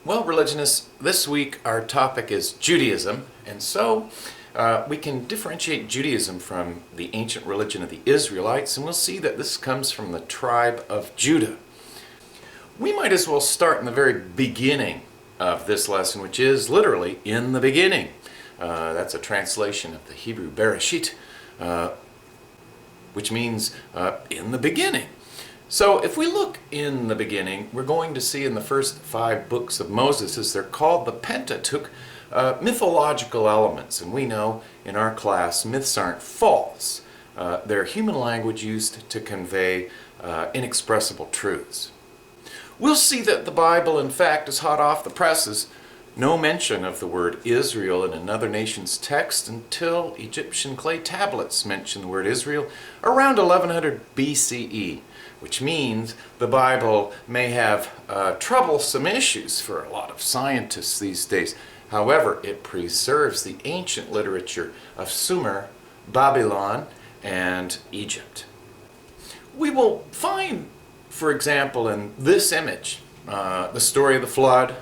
Well, religionists, this week our topic is Judaism, and so we can differentiate Judaism from the ancient religion of the Israelites, and we'll see that this comes from the tribe of Judah. We might as well start in the very beginning of this lesson, which is literally in the beginning. That's a translation of the Hebrew Bereshit, which means in the beginning. So if we look in the beginning, we're going to see in the first 5 books of Moses, as they're called, the Pentateuch, mythological elements. And we know in our class, myths aren't false. They're human language used to convey inexpressible truths. We'll see that the Bible, in fact, is hot off the presses. No mention of the word Israel in another nation's text until Egyptian clay tablets mention the word Israel around 1100 BCE. Which means the Bible may have troublesome issues for a lot of scientists these days. However, it preserves the ancient literature of Sumer, Babylon, and Egypt. We will find, for example, in this image, the story of the flood,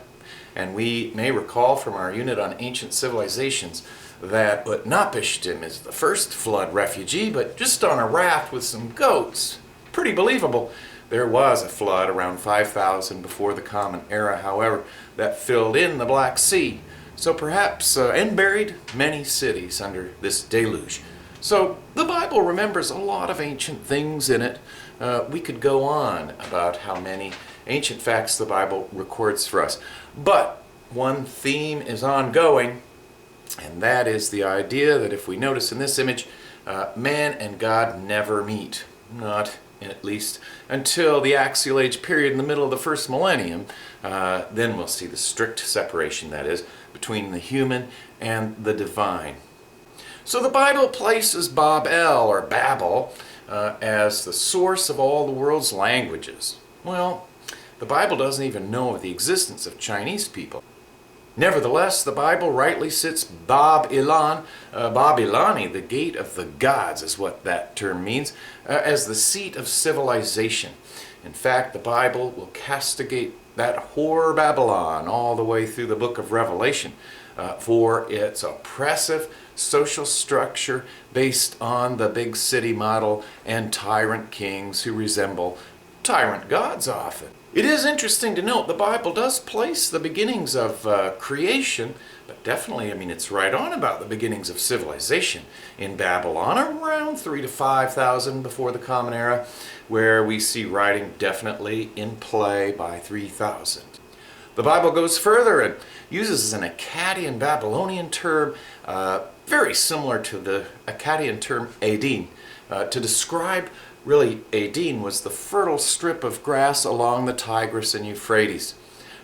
and we may recall from our unit on ancient civilizations that Utnapishtim is the first flood refugee, but just on a raft with some goats. Pretty believable. There was a flood around 5000 before the Common Era, however, that filled in the Black Sea. So perhaps, and buried many cities under this deluge. So the Bible remembers a lot of ancient things in it. We could go on about how many ancient facts the Bible records for us. But one theme is ongoing, and that is the idea that if we notice in this image, man and God never meet. Not at least until the axial age period in the middle of the first millennium. Then we'll see the strict separation, that is, between the human and the divine. So the Bible places Babel, or Babel, as the source of all the world's languages. Well, the Bible doesn't even know of the existence of Chinese people. Nevertheless, the Bible rightly sits Babylon, Babylani, the gate of the gods is what that term means, as the seat of civilization. In fact, the Bible will castigate that whore Babylon all the way through the book of Revelation for its oppressive social structure based on the big city model and tyrant kings who resemble tyrant gods often. It is interesting to note the Bible does place the beginnings of creation, but definitely, it's right on about the beginnings of civilization in Babylon, around 3,000 to 5,000 before the Common Era, where we see writing definitely in play by 3,000. The Bible goes further and uses an Akkadian Babylonian term, very similar to the Akkadian term Eden, to describe really, Eden was the fertile strip of grass along the Tigris and Euphrates.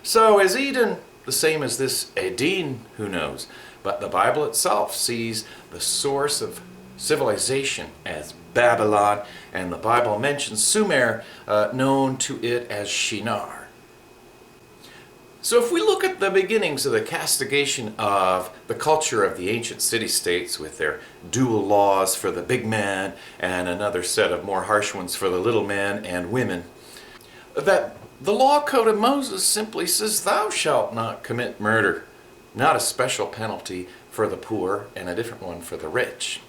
So is Eden the same as this Eden? Who knows? But the Bible itself sees the source of civilization as Babylon, and the Bible mentions Sumer, known to it as Shinar. So if we look at the beginnings of the castigation of the culture of the ancient city-states with their dual laws for the big man and another set of more harsh ones for the little man and women, that the law code of Moses simply says, "Thou shalt not commit murder," not a special penalty for the poor and a different one for the rich.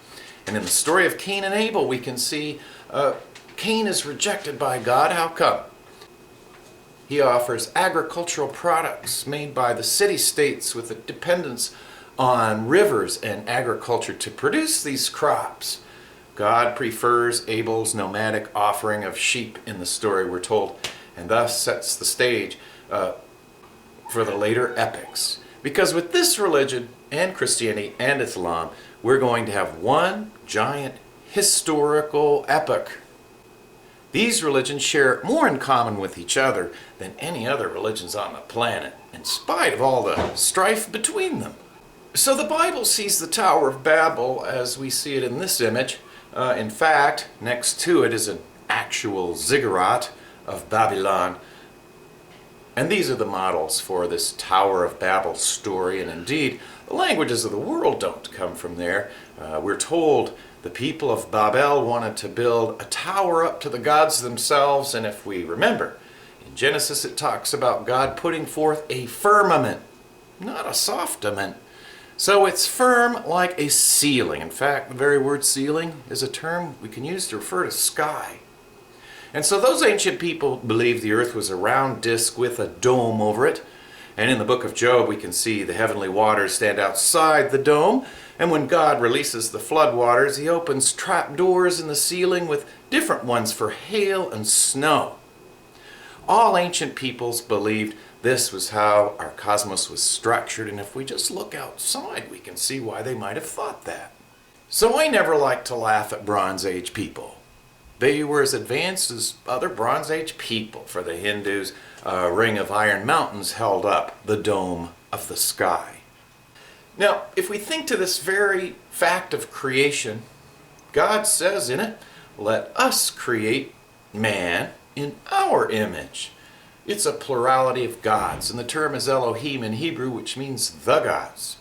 And in the story of Cain and Abel, we can see Cain is rejected by God. How come? He offers agricultural products made by the city-states with a dependence on rivers and agriculture to produce these crops. God prefers Abel's nomadic offering of sheep in the story, we're told, and thus sets the stage for the later epics. Because with this religion and Christianity and Islam, we're going to have one giant historical epic. These religions share more in common with each other than any other religions on the planet, in spite of all the strife between them. So the Bible sees the Tower of Babel as we see it in this image. In fact, next to it is an actual ziggurat of Babylon. And these are the models for this Tower of Babel story, and indeed, the languages of the world don't come from there. We're told the people of Babel wanted to build a tower up to the gods themselves, and if we remember, In Genesis it talks about God putting forth a firmament, not a softament. So it's firm like a ceiling. In fact, the very word ceiling is a term we can use to refer to sky. And so those ancient people believed the earth was a round disk with a dome over it. And in the book of Job we can see the heavenly waters stand outside the dome. And when God releases the flood waters, he opens trap doors in the ceiling with different ones for hail and snow. All ancient peoples believed this was how our cosmos was structured, and if we just look outside, we can see why they might have thought that. So I never liked to laugh at Bronze Age people. They were as advanced as other Bronze Age people. For the Hindus, a ring of iron mountains held up the dome of the sky. Now, if we think to this very fact of creation, God says in it, "Let us create man in our image." It's a plurality of gods, and the term is Elohim in Hebrew, which means the gods.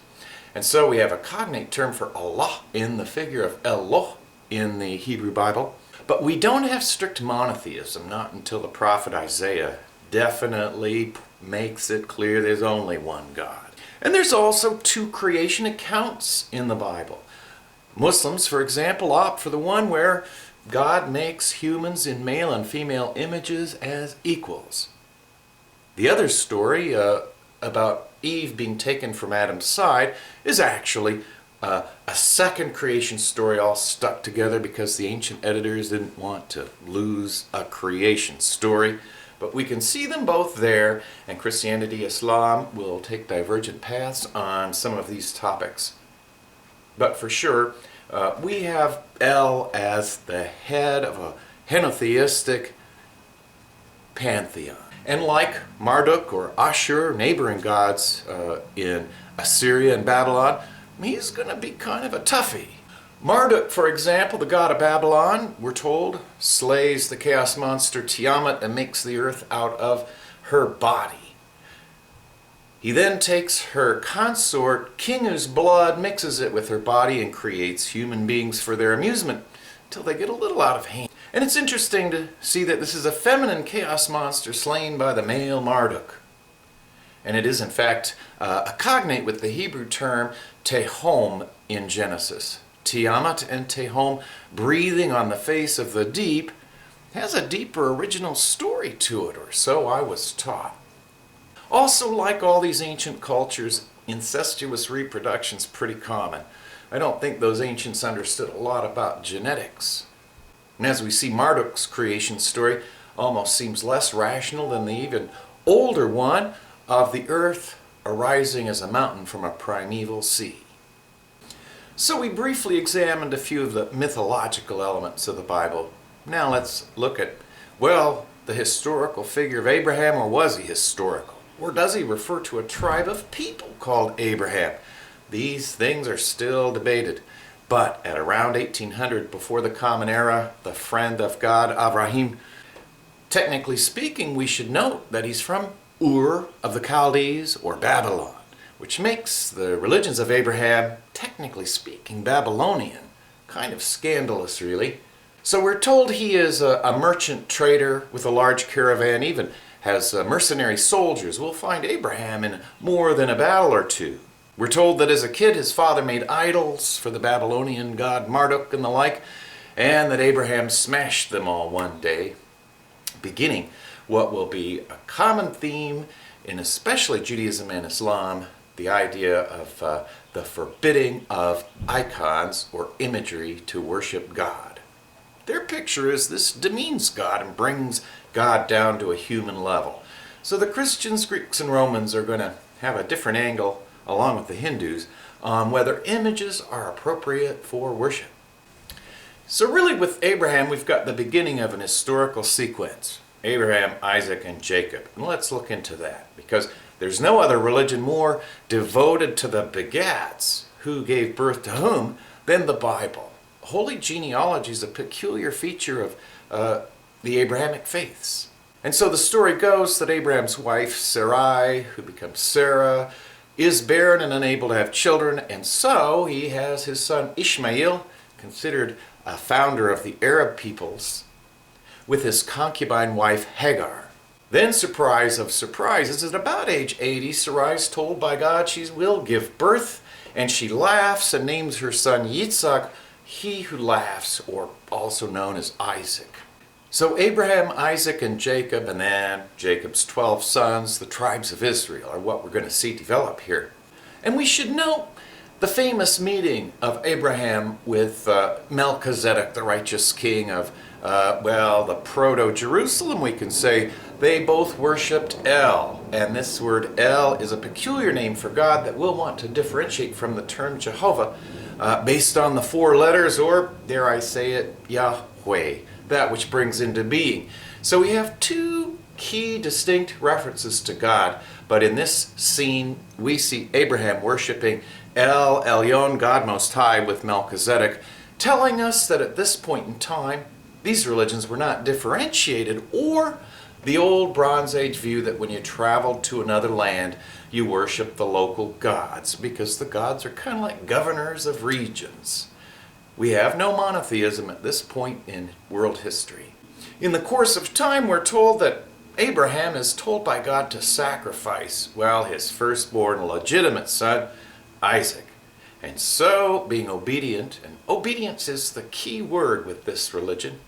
And so we have a cognate term for Allah in the figure of Eloh in the Hebrew Bible. But we don't have strict monotheism, not until the prophet Isaiah definitely makes it clear there's only one God. And there's also two creation accounts in the Bible. Muslims, for example, opt for the one where God makes humans in male and female images as equals. The other story about Eve being taken from Adam's side is actually a second creation story all stuck together because the ancient editors didn't want to lose a creation story. But we can see them both there, and Christianity, Islam will take divergent paths on some of these topics. But for sure, we have El as the head of a henotheistic pantheon. And like Marduk or Ashur, neighboring gods in Assyria and Babylon, he's going to be kind of a toughie. Marduk, for example, the god of Babylon, we're told, slays the chaos monster Tiamat and makes the earth out of her body. He then takes her consort, Kingu's blood, mixes it with her body, and creates human beings for their amusement until they get a little out of hand. And it's interesting to see that this is a feminine chaos monster slain by the male Marduk. And it is, in fact, a cognate with the Hebrew term Tehom in Genesis. Tiamat and Tehom, breathing on the face of the deep, has a deeper original story to it, or so I was taught. Also, like all these ancient cultures, incestuous reproduction is pretty common. I don't think those ancients understood a lot about genetics. And as we see, Marduk's creation story almost seems less rational than the even older one of the earth arising as a mountain from a primeval sea. So we briefly examined a few of the mythological elements of the Bible. Now let's look at, well, the historical figure of Abraham, or was he historical? Or does he refer to a tribe of people called Abraham? These things are still debated. But at around 1800, before the Common Era, the friend of God, Abraham, technically speaking, we should note that he's from Ur of the Chaldees, or Babylon, which makes the religions of Abraham, technically speaking, Babylonian. Kind of scandalous, really. So we're told he is a merchant trader with a large caravan, even has mercenary soldiers. We'll find Abraham in more than a battle or two. We're told that as a kid his father made idols for the Babylonian god Marduk and the like, and that Abraham smashed them all one day, beginning what will be a common theme in especially Judaism and Islam, the idea of the forbidding of icons or imagery to worship God. Their picture is this demeans God and brings God down to a human level. So the Christians, Greeks, and Romans are going to have a different angle, along with the Hindus, on whether images are appropriate for worship. So really with Abraham, we've got the beginning of an historical sequence. Abraham, Isaac, and Jacob. And let's look into that, because there's no other religion more devoted to the begats, who gave birth to whom, than the Bible. Holy genealogy is a peculiar feature of the Abrahamic faiths. And so the story goes that Abraham's wife, Sarai, who becomes Sarah, is barren and unable to have children, and so he has his son Ishmael, considered a founder of the Arab peoples, with his concubine wife Hagar. Then, surprise of surprises, at about age 80, Sarai is told by God she will give birth, and she laughs and names her son Yitzhak, he who laughs, or also known as Isaac. So Abraham, Isaac, and Jacob, and then Jacob's 12 sons, the tribes of Israel, are what we're going to see develop here. And we should note the famous meeting of Abraham with Melchizedek, the righteous king of, the proto-Jerusalem, we can say. They both worshipped El, and this word El is a peculiar name for God that we'll want to differentiate from the term Jehovah based on the 4 letters, or, dare I say it, Yahweh, that which brings into being. So we have 2 key distinct references to God, but in this scene we see Abraham worshiping El Elyon, God Most High, with Melchizedek, telling us that at this point in time these religions were not differentiated, or the old Bronze Age view that when you traveled to another land you worship the local gods, because the gods are kind of like governors of regions. We have no monotheism at this point in world history. In the course of time, we're told that Abraham is told by God to sacrifice, his firstborn legitimate son, Isaac. And so, being obedient, and obedience is the key word with this religion,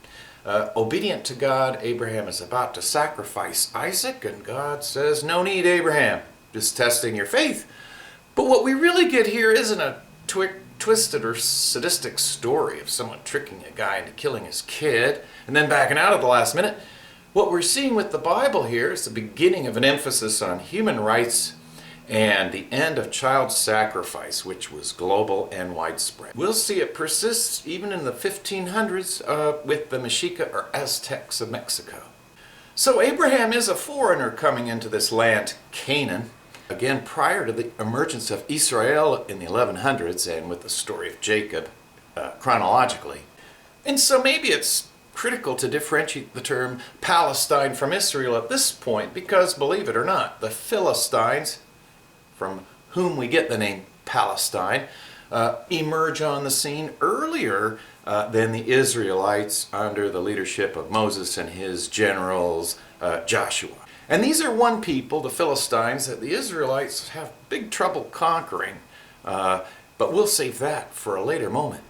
obedient to God, Abraham is about to sacrifice Isaac, and God says, "No need, Abraham, just testing your faith." But what we really get here isn't a twisted or sadistic story of someone tricking a guy into killing his kid and then backing out at the last minute. What we're seeing with the Bible here is the beginning of an emphasis on human rights and the end of child sacrifice, which was global and widespread. We'll see it persists even in the 1500s with the Mexica or Aztecs of Mexico. So Abraham is a foreigner coming into this land, Canaan, again prior to the emergence of Israel in the 1100s and with the story of Jacob chronologically. And so maybe it's critical to differentiate the term Palestine from Israel at this point, because believe it or not, the Philistines, from whom we get the name Palestine, emerge on the scene earlier than the Israelites under the leadership of Moses and his generals Joshua. And these are one people, the Philistines, that the Israelites have big trouble conquering, but we'll save that for a later moment.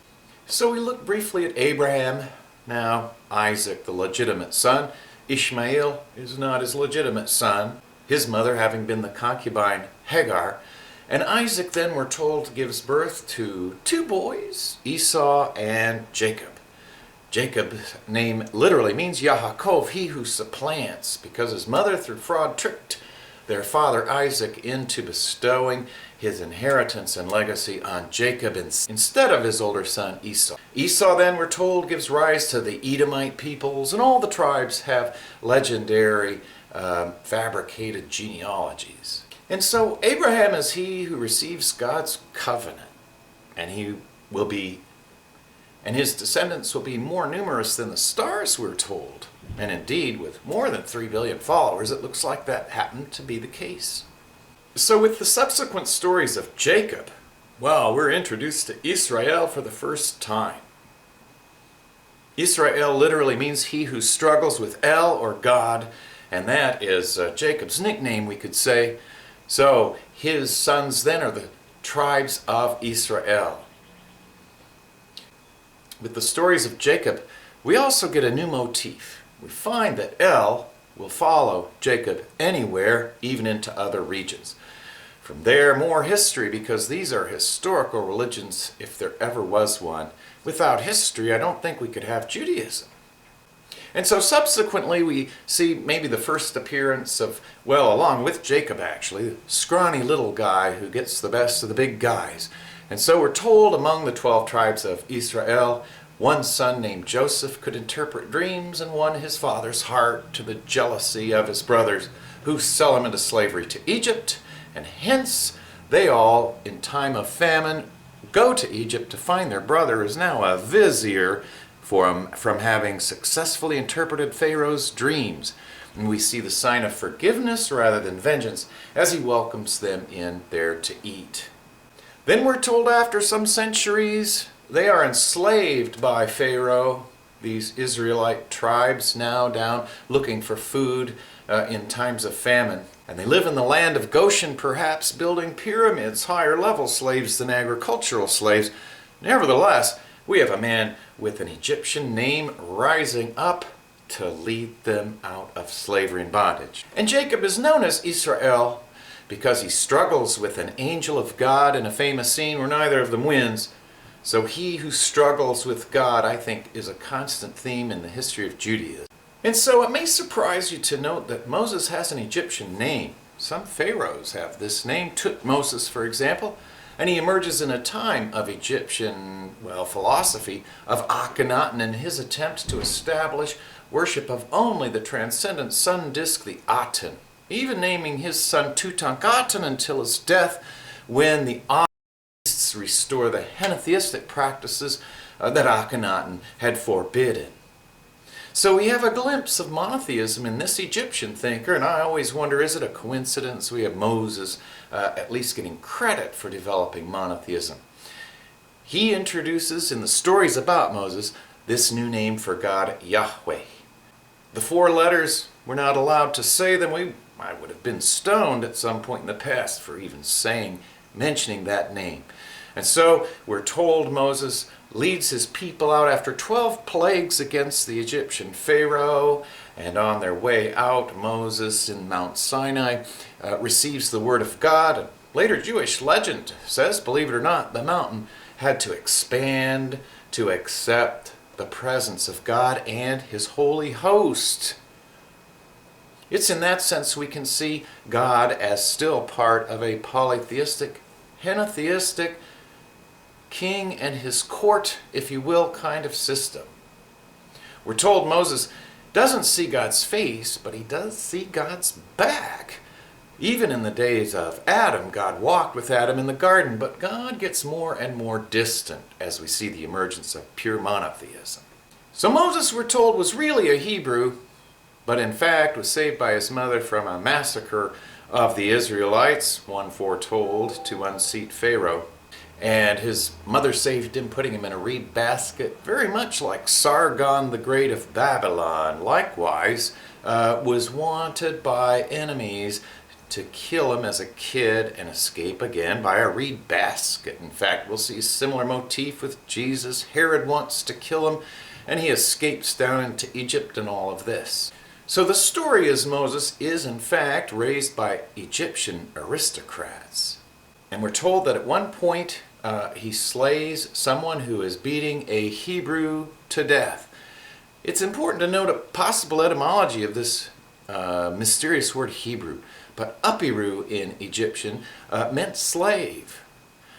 So we look briefly at Abraham, now Isaac, the legitimate son. Ishmael is not his legitimate son, his mother having been the concubine Hagar. And Isaac then, we're told, gives birth to 2 boys, Esau and Jacob. Jacob's name literally means Yaakov, he who supplants, because his mother through fraud tricked their father Isaac into bestowing his inheritance and legacy on Jacob instead of his older son Esau. Esau then, we're told, gives rise to the Edomite peoples, and all the tribes have legendary fabricated genealogies. And so Abraham is he who receives God's covenant, and his descendants will be more numerous than the stars, we're told. And indeed, with more than 3 billion followers, it looks like that happened to be the case. So with the subsequent stories of Jacob, we're introduced to Israel for the first time. Israel literally means he who struggles with El, or God, and that is Jacob's nickname, we could say. So his sons then are the tribes of Israel. With the stories of Jacob, we also get a new motif. We find that El will follow Jacob anywhere, even into other regions. From there, more history, because these are historical religions, if there ever was one. Without history, I don't think we could have Judaism. And so subsequently we see maybe the first appearance of, along with Jacob actually, the scrawny little guy who gets the best of the big guys. And so we're told among the 12 tribes of Israel, one son named Joseph could interpret dreams and won his father's heart to the jealousy of his brothers, who sell him into slavery to Egypt. And hence they all, in time of famine, go to Egypt to find their brother is now a vizier from having successfully interpreted Pharaoh's dreams. And we see the sign of forgiveness rather than vengeance as he welcomes them in there to eat. Then we're told after some centuries they are enslaved by Pharaoh, these Israelite tribes now down looking for food in times of famine. And they live in the land of Goshen, perhaps building pyramids, higher level slaves than agricultural slaves. Nevertheless, we have a man with an Egyptian name rising up to lead them out of slavery and bondage. And Jacob is known as Israel because he struggles with an angel of God in a famous scene where neither of them wins. So he who struggles with God, I think, is a constant theme in the history of Judaism. And so it may surprise you to note that Moses has an Egyptian name. Some pharaohs have this name. Tutmosis, for example. And he emerges in a time of Egyptian, philosophy of Akhenaten in his attempt to establish worship of only the transcendent sun disk, the Aten, even naming his son Tutankhaten until his death, when the Anists restore the henotheistic practices that Akhenaten had forbidden. So we have a glimpse of monotheism in this Egyptian thinker, and I always wonder, is it a coincidence we have Moses at least getting credit for developing monotheism? He introduces in the stories about Moses this new name for God, Yahweh. The 4 letters, we're not allowed to say them. I would have been stoned at some point in the past for even mentioning that name. And so we're told Moses leads his people out after 12 plagues against the Egyptian Pharaoh, and on their way out, Moses in Mount Sinai receives the word of God. And later Jewish legend says, believe it or not, the mountain had to expand to accept the presence of God and his holy host. It's in that sense we can see God as still part of a polytheistic, henotheistic, king and his court, if you will, kind of system. We're told Moses doesn't see God's face, but he does see God's back. Even in the days of Adam, God walked with Adam in the garden, but God gets more and more distant as we see the emergence of pure monotheism. So Moses, we're told, was really a Hebrew, but in fact was saved by his mother from a massacre of the Israelites, one foretold to unseat Pharaoh. And his mother saved him, putting him in a reed basket, very much like Sargon the Great of Babylon. Likewise, was wanted by enemies to kill him as a kid and escape again by a reed basket. In fact, we'll see a similar motif with Jesus. Herod wants to kill him, and he escapes down into Egypt and all of this. So the story is Moses is, in fact, raised by Egyptian aristocrats. And we're told that at one point, he slays someone who is beating a Hebrew to death. It's important to note a possible etymology of this mysterious word Hebrew, but Upiru in Egyptian meant slave.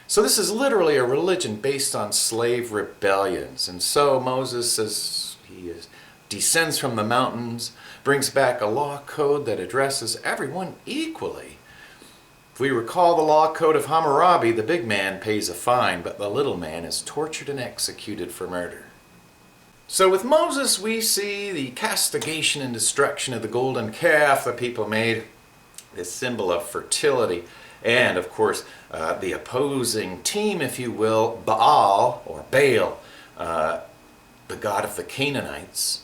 So this is literally a religion based on slave rebellions. And so Moses, as he descends from the mountains, brings back a law code that addresses everyone equally. If we recall the law code of Hammurabi, the big man pays a fine, but the little man is tortured and executed for murder. So with Moses, we see the castigation and destruction of the golden calf the people made, this symbol of fertility, and of course the opposing team, if you will, Baal, or Baal, the god of the Canaanites.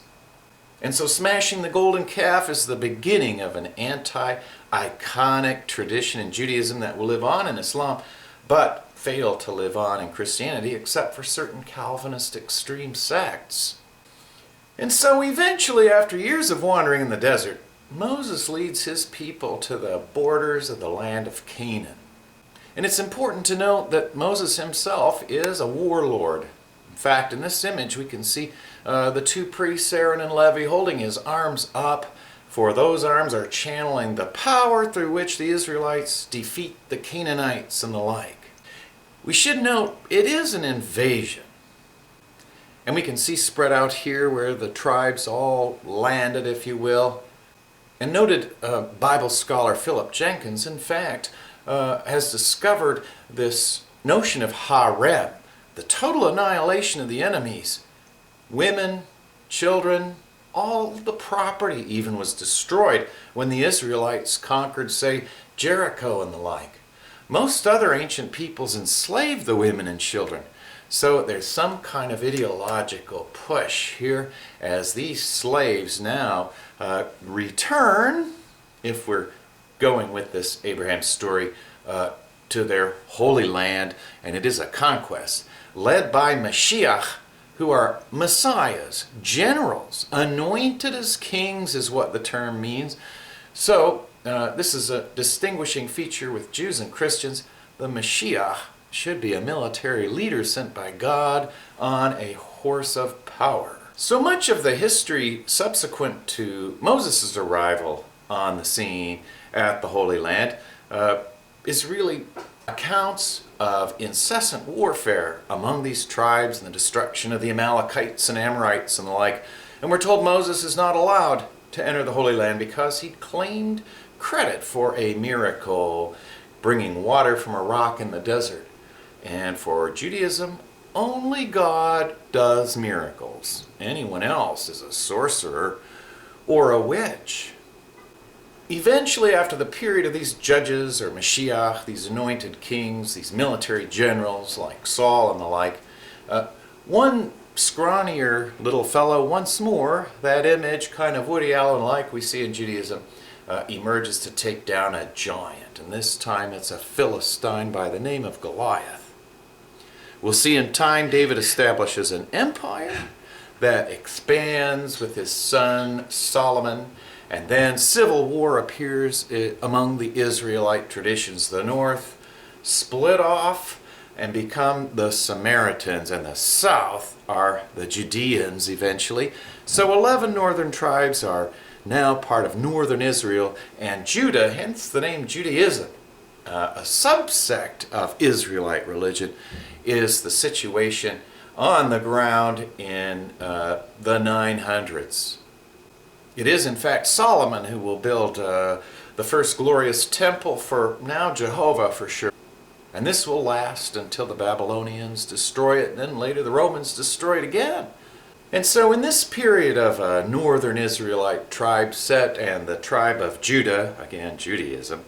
And so smashing the golden calf is the beginning of an anti-iconic tradition in Judaism that will live on in Islam, but fail to live on in Christianity, except for certain Calvinist extreme sects. And so eventually, after years of wandering in the desert, Moses leads his people to the borders of the land of Canaan. And it's important to note that Moses himself is a warlord. In fact, in this image we can see the 2 priests, Aaron and Levi, holding his arms up, for those arms are channeling the power through which the Israelites defeat the Canaanites and the like. We should note it is an invasion. And we can see spread out here where the tribes all landed, if you will. And noted Bible scholar Philip Jenkins, in fact, has discovered this notion of harem, the total annihilation of the enemies. Women, children, all the property even was destroyed when the Israelites conquered, say, Jericho and the like. Most other ancient peoples enslaved the women and children. So there's some kind of ideological push here as these slaves now return, if we're going with this Abraham story, to their holy land, and it is a conquest led by Mashiach, who are messiahs, generals, anointed as kings is what the term means. So this is a distinguishing feature with Jews and Christians. The Mashiach should be a military leader sent by God on a horse of power. So much of the history subsequent to Moses' arrival on the scene at the Holy Land is really accounts of incessant warfare among these tribes and the destruction of the Amalekites and Amorites and the like. And we're told Moses is not allowed to enter the Holy Land because he claimed credit for a miracle, bringing water from a rock in the desert. And for Judaism, only God does miracles. Anyone else is a sorcerer or a witch. Eventually, after the period of these judges or Mashiach, these anointed kings, these military generals like Saul and the like, one scrawnier little fellow, once more, that image, kind of Woody Allen-like we see in Judaism, emerges to take down a giant. And this time it's a Philistine by the name of Goliath. We'll see in time David establishes an empire that expands with his son Solomon, and then civil war appears among the Israelite traditions. The north split off and become the Samaritans, and the south are the Judeans eventually. So 11 northern tribes are now part of northern Israel, and Judah, hence the name Judaism, a subsect of Israelite religion, is the situation on the ground in the 900s. It is, in fact, Solomon who will build the first glorious temple for now Jehovah for sure. And this will last until the Babylonians destroy it, and then later the Romans destroy it again. And so in this period of northern Israelite tribe set and the tribe of Judah, again Judaism,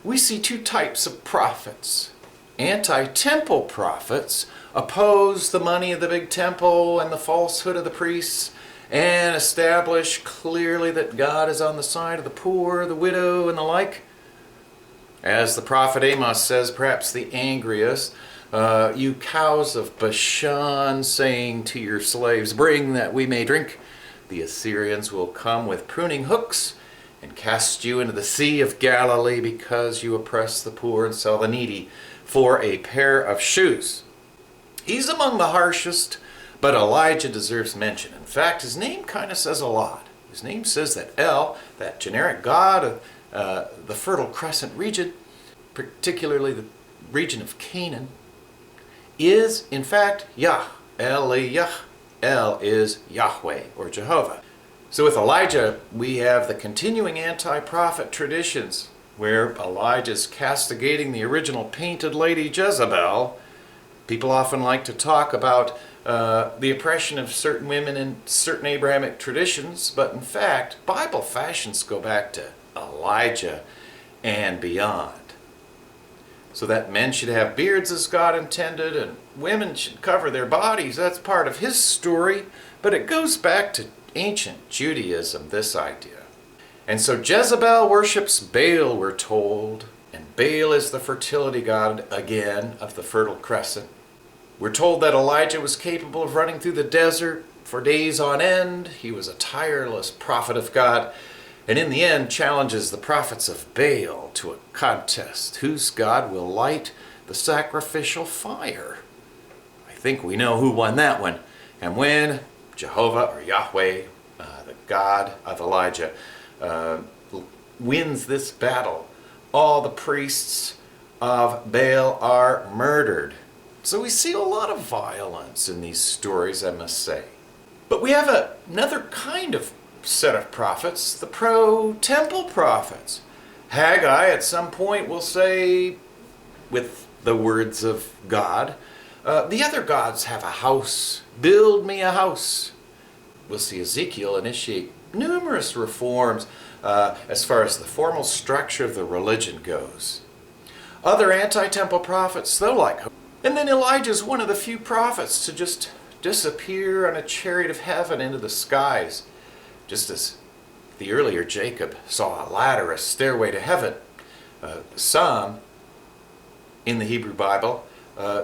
we see two types of prophets. Anti-temple prophets oppose the money of the big temple and the falsehood of the priests, and establish clearly that God is on the side of the poor, the widow, and the like. As the prophet Amos says, perhaps the angriest, you cows of Bashan, saying to your slaves, bring that we may drink. The Assyrians will come with pruning hooks and cast you into the Sea of Galilee because you oppress the poor and sell the needy for a pair of shoes. He's among the harshest, but Elijah deserves mention. In fact, his name kind of says a lot. His name says that El, that generic god of the Fertile Crescent region, particularly the region of Canaan, is in fact Yah. El is Yahweh or Jehovah. So with Elijah, we have the continuing anti-prophet traditions where Elijah's castigating the original painted lady Jezebel. People often like to talk about the oppression of certain women in certain Abrahamic traditions, but in fact, Bible fashions go back to Elijah and beyond. So that men should have beards as God intended, and women should cover their bodies. That's part of his story, but it goes back to ancient Judaism, this idea. And so Jezebel worships Baal, we're told, and Baal is the fertility god, again, of the Fertile Crescent. We're told that Elijah was capable of running through the desert for days on end. He was a tireless prophet of God, and in the end challenges the prophets of Baal to a contest. Whose God will light the sacrificial fire? I think we know who won that one. And when Jehovah or Yahweh, the God of Elijah, wins this battle, all the priests of Baal are murdered. So we see a lot of violence in these stories, I must say. But we have another kind of set of prophets, the pro-temple prophets. Haggai at some point will say, with the words of God, the other gods have a house, build me a house. We'll see Ezekiel initiate numerous reforms as far as the formal structure of the religion goes. Other anti-temple prophets, though, like And then Elijah's one of the few prophets to just disappear on a chariot of heaven into the skies, just as the earlier Jacob saw a ladder, a stairway to heaven. Some in the Hebrew Bible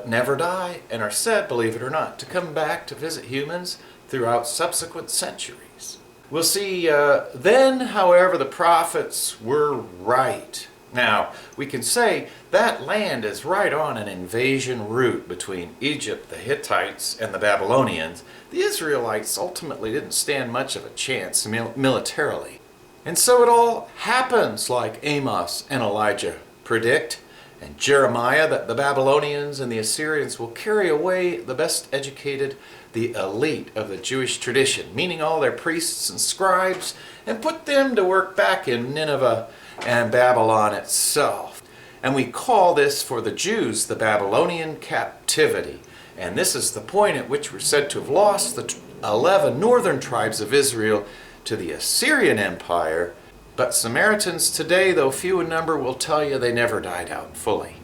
never die and are said, believe it or not, to come back to visit humans throughout subsequent centuries. We'll see then, however, the prophets were right. Now, we can say that land is right on an invasion route between Egypt, the Hittites, and the Babylonians. The Israelites ultimately didn't stand much of a chance militarily. And so it all happens like Amos and Elijah predict, and Jeremiah, that the Babylonians and the Assyrians will carry away the best educated, the elite of the Jewish tradition, meaning all their priests and scribes, and put them to work back in Nineveh and Babylon itself. And we call this for the Jews the Babylonian captivity. And this is the point at which we're said to have lost the 11 northern tribes of Israel to the Assyrian Empire. But Samaritans today, though few in number, will tell you they never died out fully.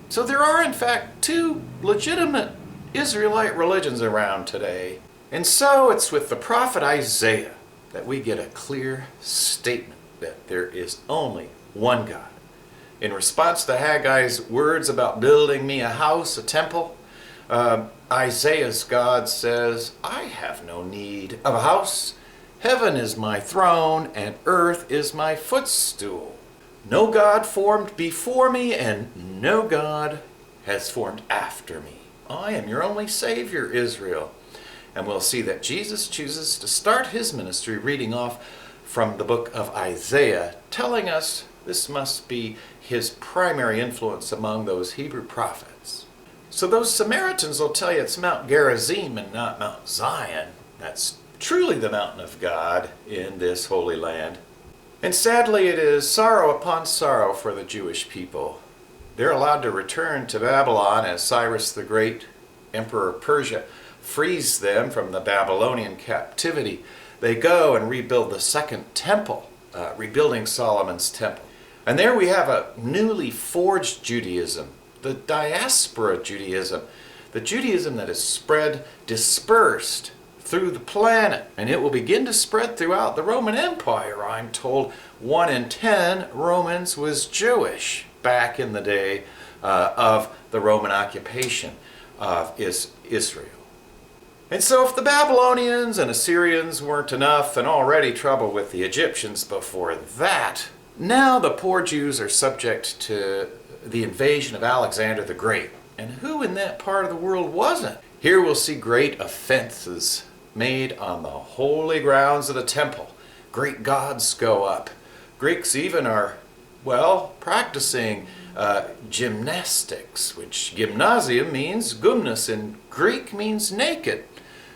So there are in fact two legitimate Israelite religions around today. And so it's with the prophet Isaiah that we get a clear statement that there is only one God. In response to Haggai's words about building me a house, a temple, Isaiah's God says, I have no need of a house. Heaven is my throne, and earth is my footstool. No God formed before me, and no God has formed after me. I am your only Savior, Israel. And we'll see that Jesus chooses to start his ministry reading off from the book of Isaiah, telling us this must be his primary influence among those Hebrew prophets. So those Samaritans will tell you it's Mount Gerizim and not Mount Zion. That's truly the mountain of God in this holy land. And sadly, it is sorrow upon sorrow for the Jewish people. They're allowed to return to Babylon as Cyrus the Great, Emperor of Persia, frees them from the Babylonian captivity. They go and rebuild the second temple, rebuilding Solomon's temple. And there we have a newly forged Judaism, the diaspora Judaism, the Judaism that is spread, dispersed through the planet. And it will begin to spread throughout the Roman Empire. I'm told 1 in 10 Romans was Jewish back in the day of the Roman occupation of Israel. And so if the Babylonians and Assyrians weren't enough, and already trouble with the Egyptians before that, now the poor Jews are subject to the invasion of Alexander the Great. And who in that part of the world wasn't? Here we'll see great offenses made on the holy grounds of the temple. Great gods go up. Greeks even are, well, practicing gymnastics, which gymnasium means gymnos in Greek means naked.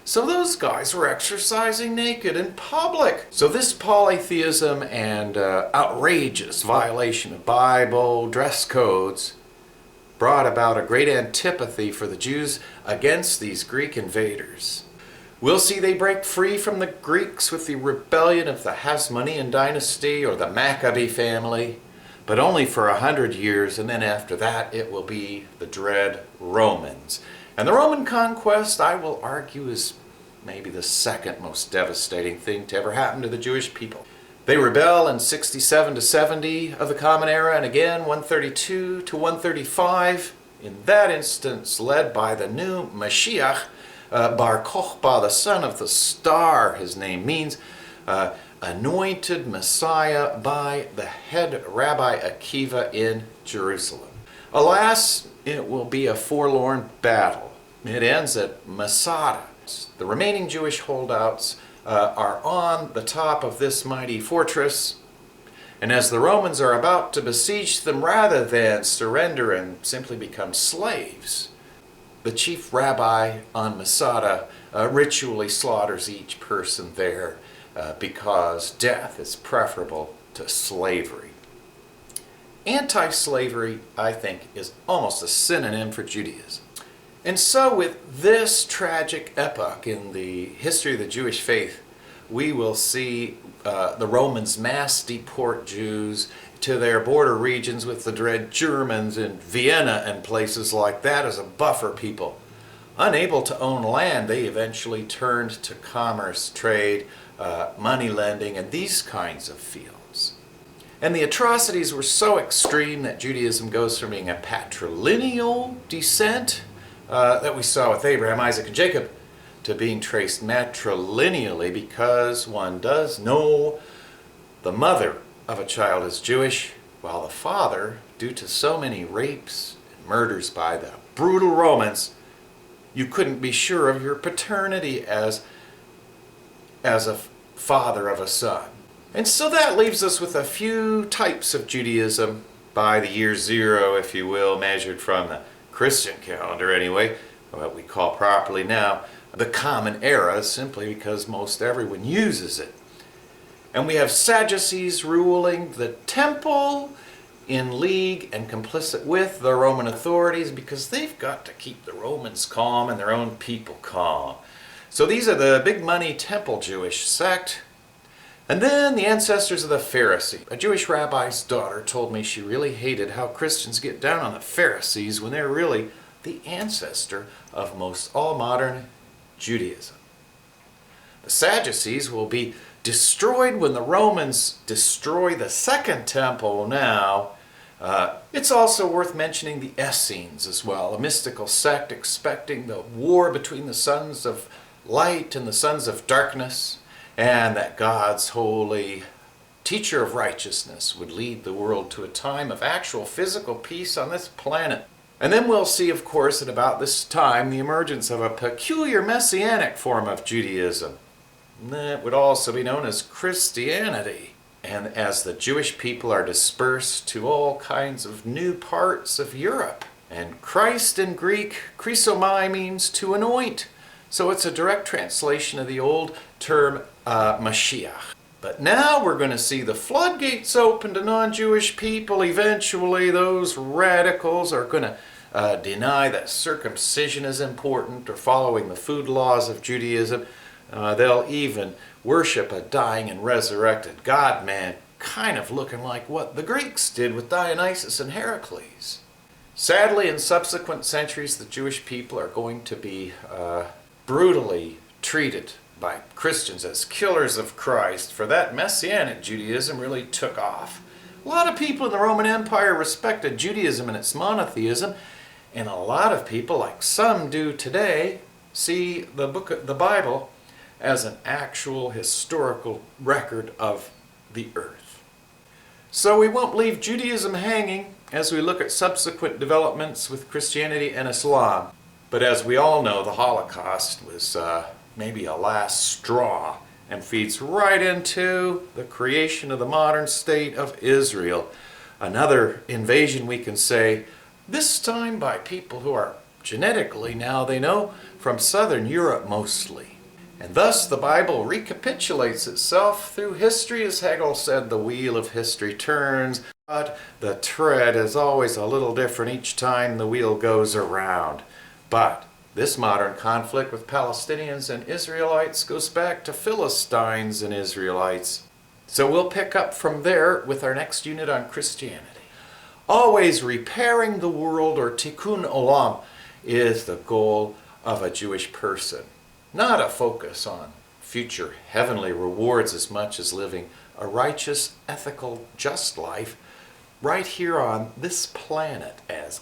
So those guys were exercising naked in public. So this polytheism and outrageous violation of Bible dress codes brought about a great antipathy for the Jews against these Greek invaders. We'll see they break free from the Greeks with the rebellion of the Hasmonean dynasty or the Maccabee family, but only for 100 years, and then after that it will be the dread Romans. And the Roman conquest, I will argue, is maybe the second most devastating thing to ever happen to the Jewish people. They rebel in 67 to 70 of the Common Era, and again 132 to 135, in that instance led by the new Mashiach, Bar Kokhba, the son of the star, his name means, anointed Messiah by the head Rabbi Akiva in Jerusalem. Alas, it will be a forlorn battle. It ends at Masada. The remaining Jewish holdouts are on the top of this mighty fortress, and as the Romans are about to besiege them, rather than surrender and simply become slaves, the chief rabbi on Masada ritually slaughters each person there because death is preferable to slavery. Anti-slavery, I think, is almost a synonym for Judaism. And so with this tragic epoch in the history of the Jewish faith, we will see the Romans mass deport Jews, to their border regions with the dread Germans in Vienna and places like that as a buffer people. Unable to own land, they eventually turned to commerce, trade, money lending, and these kinds of fields. And the atrocities were so extreme that Judaism goes from being a patrilineal descent that we saw with Abraham, Isaac, and Jacob to being traced matrilineally, because one does know the mother of a child is Jewish, while the father, due to so many rapes and murders by the brutal Romans, you couldn't be sure of your paternity as a father of a son. And so that leaves us with a few types of Judaism by the year zero, if you will, measured from the Christian calendar anyway, what we call properly now the Common Era, simply because most everyone uses it. And we have Sadducees ruling the temple, in league and complicit with the Roman authorities, because they've got to keep the Romans calm and their own people calm. So these are the big money temple Jewish sect. And then the ancestors of the Pharisees. A Jewish rabbi's daughter told me she really hated how Christians get down on the Pharisees when they're really the ancestor of most all modern Judaism. The Sadducees will be destroyed when the Romans destroy the Second Temple now. It's also worth mentioning the Essenes as well, a mystical sect expecting the war between the sons of light and the sons of darkness, and that God's holy teacher of righteousness would lead the world to a time of actual physical peace on this planet. And then we'll see, of course, at about this time, the emergence of a peculiar messianic form of Judaism. That would also be known as Christianity. And as the Jewish people are dispersed to all kinds of new parts of Europe. And Christ in Greek, chrisomai, means to anoint. So it's a direct translation of the old term Mashiach. But now we're going to see the floodgates open to non-Jewish people. Eventually those radicals are going to deny that circumcision is important or following the food laws of Judaism. They'll even worship a dying and resurrected God-man, kind of looking like what the Greeks did with Dionysus and Heracles. Sadly, in subsequent centuries, the Jewish people are going to be brutally treated by Christians as killers of Christ, for that Messianic Judaism really took off. A lot of people in the Roman Empire respected Judaism and its monotheism, and a lot of people, like some do today, see the Bible as an actual historical record of the earth. So we won't leave Judaism hanging as we look at subsequent developments with Christianity and Islam. But as we all know, the Holocaust was maybe a last straw and feeds right into the creation of the modern state of Israel. Another invasion, we can say, this time by people who are genetically, now they know, from southern Europe mostly. And thus the Bible recapitulates itself through history. As Hegel said, the wheel of history turns, but the tread is always a little different each time the wheel goes around. But this modern conflict with Palestinians and Israelites goes back to Philistines and Israelites. So we'll pick up from there with our next unit on Christianity. Always repairing the world, or tikkun olam, is the goal of a Jewish person. Not a focus on future heavenly rewards as much as living a righteous, ethical, just life right here on this planet as